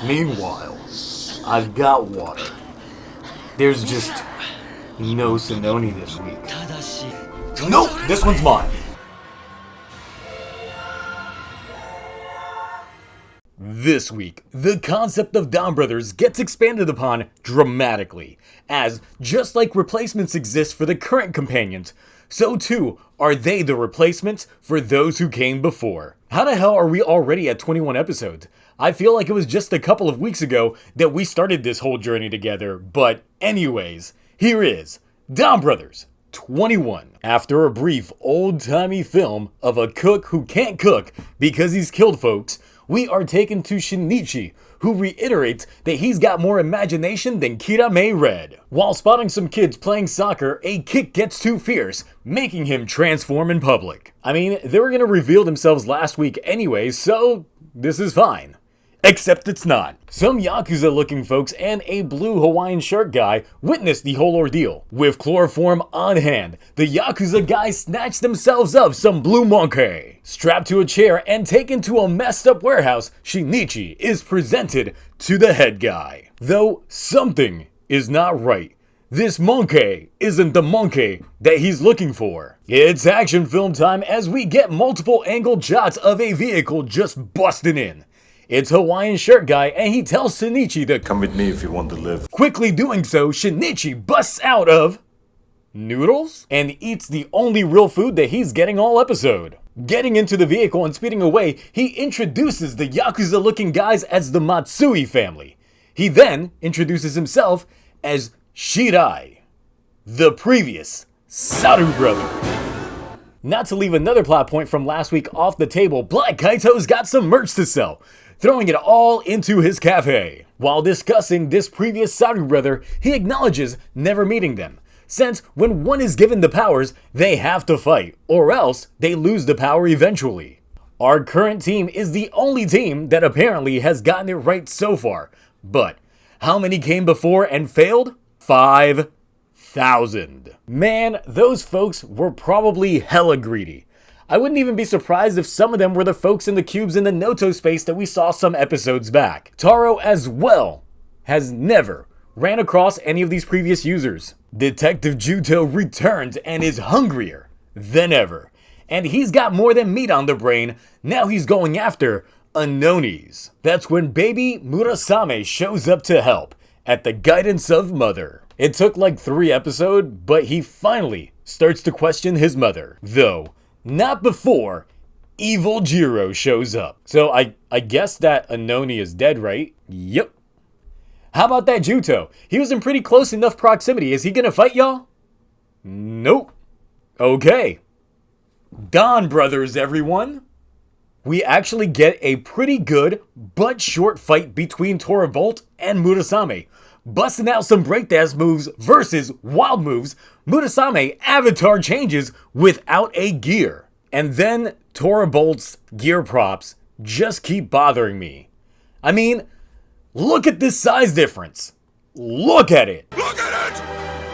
Meanwhile, I've got water. There's just no Sononi this week. Nope, this one's mine. This week, the concept of DonBrothers gets expanded upon dramatically, as just like replacements exist for the current companions, so too are they the replacements for those who came before. How the hell are we already at 21 episodes? I feel like it was just a couple of weeks ago that we started this whole journey together, but anyways, here is DonBrothers 21. After a brief old-timey film of a cook who can't cook because he's killed folks, we are taken to Shinichi, who reiterates that he's got more imagination than Kirame Red. While spotting some kids playing soccer, a kick gets too fierce, making him transform in public. I mean, they were gonna reveal themselves last week anyway, so this is fine. Except it's not. Some Yakuza looking folks and a blue Hawaiian shirt guy witnessed the whole ordeal. With chloroform on hand, the Yakuza guys snatched themselves up some blue MONKE. Strapped to a chair and taken to a messed up warehouse, Shinichi is presented to the head guy. Though something is not right. This MONKE isn't the MONKE that he's looking for. It's action film time as we get multiple angled shots of a vehicle just busting in. It's Hawaiian shirt guy and he tells Shinichi to come with me if you want to live. Quickly doing so, Shinichi busts out of noodles and eats the only real food that he's getting all episode. Getting into the vehicle and speeding away, he introduces the Yakuza looking guys as the Matsui family. He then introduces himself as Shirai, the previous Saru brother. Not to leave another plot point from last week off the table, Black Kaito's got some merch to sell, throwing it all into his cafe. While discussing this previous Saru brother, he acknowledges never meeting them, since when one is given the powers, they have to fight, or else they lose the power eventually. Our current team is the only team that apparently has gotten it right so far, but how many came before and failed? 5,000. Man, those folks were probably hella greedy. I wouldn't even be surprised if some of them were the folks in the cubes in the Noto space that we saw some episodes back. Taro as well has never ran across any of these previous users. Detective Juuto returns and is hungrier than ever. And he's got more than meat on the brain, now he's going after Anonis. That's when baby Murasame shows up to help, at the guidance of Mother. It took like 3 episodes, but he finally starts to question his mother. Though, not before Evil Jiro shows up. So I guess that Anoni is dead, right? Yep. How about that Juuto? He was in pretty close enough proximity. Is he gonna fight y'all? Nope. Okay. DonBrothers, everyone. We actually get a pretty good but short fight between Torbolt and Murasame. Busting out some breakdance moves versus wild moves, Murasame avatar changes without a gear. And then Torbolt's gear props just keep bothering me. I mean, look at this size difference. Look at it. Look at it!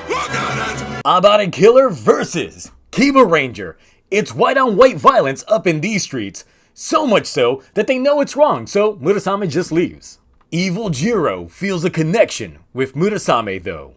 Look at it! Abata Killer versus Kiba Ranger. It's white on white violence up in these streets. So much so that they know it's wrong, so Murasame just leaves. Evil Jiro feels a connection with Murasame though.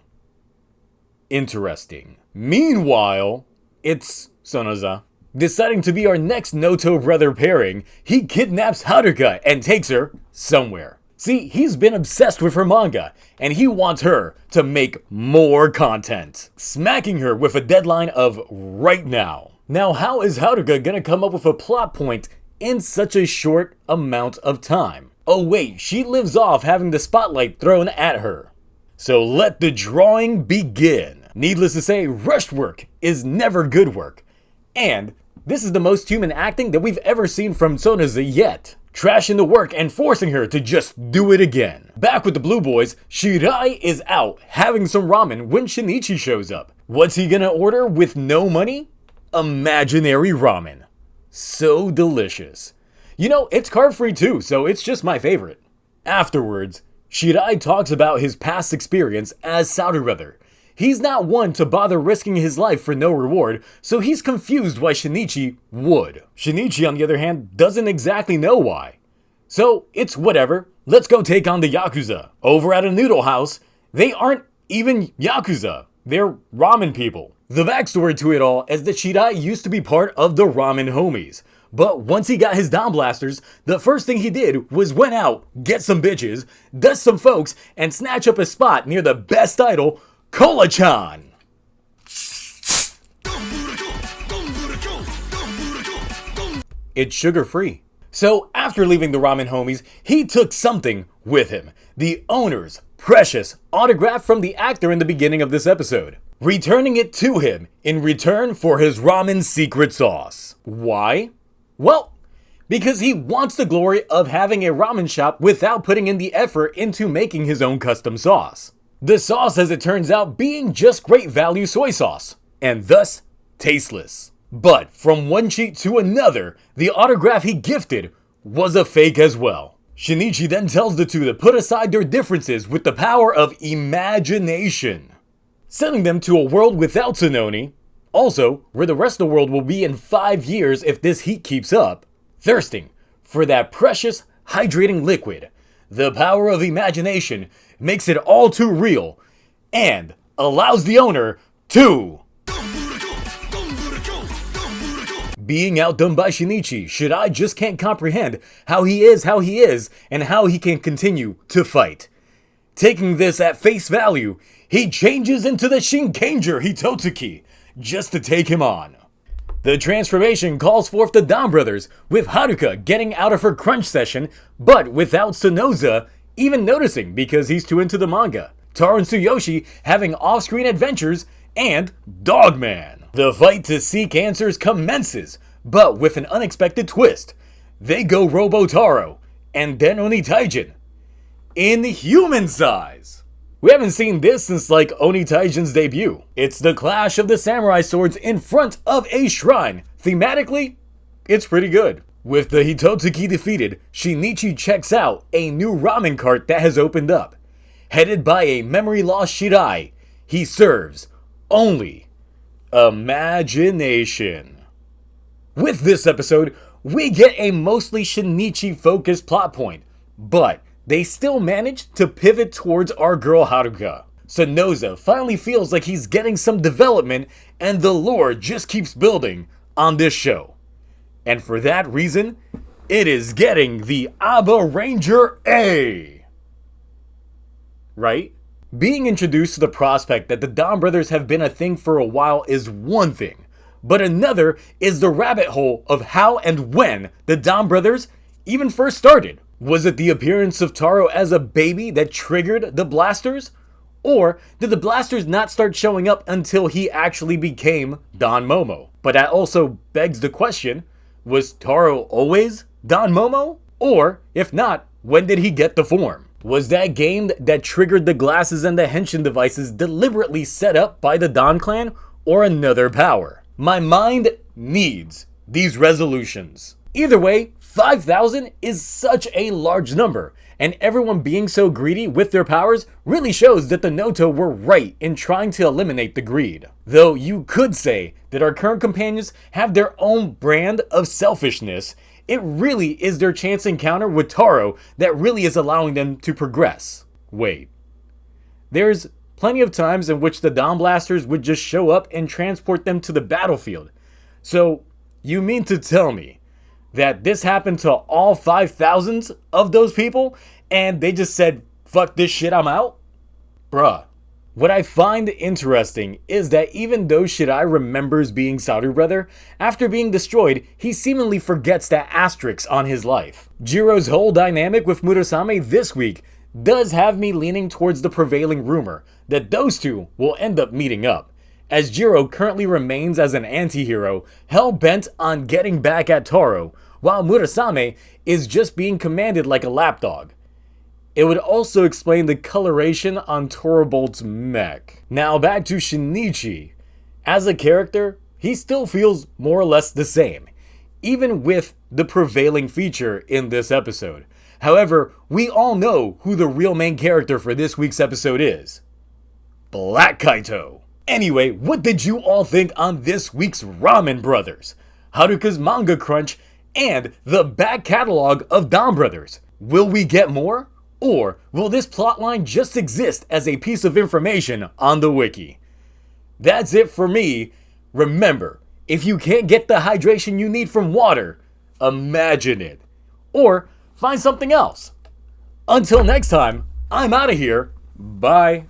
Interesting. Meanwhile, it's Sonoza. Deciding to be our next Noto brother pairing, he kidnaps Haruka and takes her somewhere. See, he's been obsessed with her manga, and he wants her to make more content. Smacking her with a deadline of right now. Now how is Haruka gonna come up with a plot point in such a short amount of time? Oh wait, she lives off having the spotlight thrown at her. So let the drawing begin. Needless to say, rushed work is never good work. And this is the most human acting that we've ever seen from Sonoza yet. Trashing the work and forcing her to just do it again. Back with the Blue Boys, Shirai is out having some ramen when Shinichi shows up. What's he gonna order with no money? Imaginary ramen. So delicious. You know, it's carb-free too, so it's just my favorite. Afterwards, Shirai talks about his past experience as Saru brother. He's not one to bother risking his life for no reward, so he's confused why Shinichi would. Shinichi, on the other hand, doesn't exactly know why. So, it's whatever. let's go take on the Yakuza. Over at a noodle house, they aren't even Yakuza. They're ramen people. The backstory to it all is that Shirai used to be part of the ramen homies. But once he got his Don Blasters, the first thing he did was went out, get some bitches, dust some folks, and snatch up a spot near the best idol, Cola-chan. It's sugar-free. So after leaving the ramen homies, he took something with him. The owner's precious autograph from the actor in the beginning of this episode, returning it to him in return for his ramen secret sauce. Why? Well, because he wants the glory of having a ramen shop without putting in the effort into making his own custom sauce. The sauce, as it turns out, being just great value soy sauce, and thus tasteless. But from one cheat to another, the autograph he gifted was a fake as well. Shinichi then tells the two to put aside their differences with the power of imagination, sending them to a world without Sononi, also where the rest of the world will be in 5 years if this heat keeps up, thirsting for that precious hydrating liquid. The power of imagination makes it all too real and allows the owner to... Being outdone by Shinichi, Shirai just can't comprehend how he is, and how he can continue to fight. Taking this at face value, he changes into the Shinkenger HITOTSUKI just to take him on. The transformation calls forth the DonBrothers, with Haruka getting out of her crunch session, but without Sonoza even noticing because he's too into the manga. Taro and Tsuyoshi having off-screen adventures, and Dogman. The fight to seek answers commences, but with an unexpected twist. They go Robo-Taro, and then Oni Taijin, in human size. We haven't seen this since like Oni Taijin's debut. It's the clash of the samurai swords in front of a shrine. Thematically, it's pretty good. With the Hitotsuki defeated, Shinichi checks out a new ramen cart that has opened up. Headed by a memory-lost Shirai, he serves only imagination. With this episode, we get a mostly Shinichi-focused plot point, but they still manage to pivot towards our girl Haruka. Sonoza finally feels like he's getting some development, and the lore just keeps building on this show. And for that reason, it is getting the Aba Ranger A. Right? Being introduced to the prospect that the DonBrothers have been a thing for a while is one thing, but another is the rabbit hole of how and when the DonBrothers even first started. Was it the appearance of Taro as a baby that triggered the blasters? Or did the blasters not start showing up until he actually became Don Momo? But that also begs the question, was Taro always Don Momo? Or, if not, when did he get the form? Was that game that triggered the glasses and the henshin devices deliberately set up by the Don clan, or another power? My mind needs these resolutions. Either way, 5,000 is such a large number, and everyone being so greedy with their powers really shows that the Noto were right in trying to eliminate the greed. Though you could say that our current companions have their own brand of selfishness, it really is their chance encounter with Taro that really is allowing them to progress. Wait. There's plenty of times in which the Don Blasters would just show up and transport them to the battlefield. So, you mean to tell me that this happened to all 5,000 of those people, and they just said, fuck this shit, I'm out? Bruh. What I find interesting is that even though Shirai remembers being Saru Brother, after being destroyed, he seemingly forgets that asterisk on his life. Jiro's whole dynamic with Murasame this week does have me leaning towards the prevailing rumor that those two will end up meeting up, as Jiro currently remains as an anti-hero, hell-bent on getting back at Taro, while Murasame is just being commanded like a lapdog. It would also explain the coloration on Torobolt's mech. Now back to Shinichi. As a character, he still feels more or less the same, even with the prevailing feature in this episode. However, we all know who the real main character for this week's episode is. Black Kaito. Anyway, what did you all think on this week's Ramen Brothers, Haruka's manga crunch, and the back catalog of DonBrothers? Will we get more? Or will this plotline just exist as a piece of information on the wiki? That's it for me. Remember, if you can't get the hydration you need from water, imagine it. Or find something else. Until next time, I'm out of here. Bye.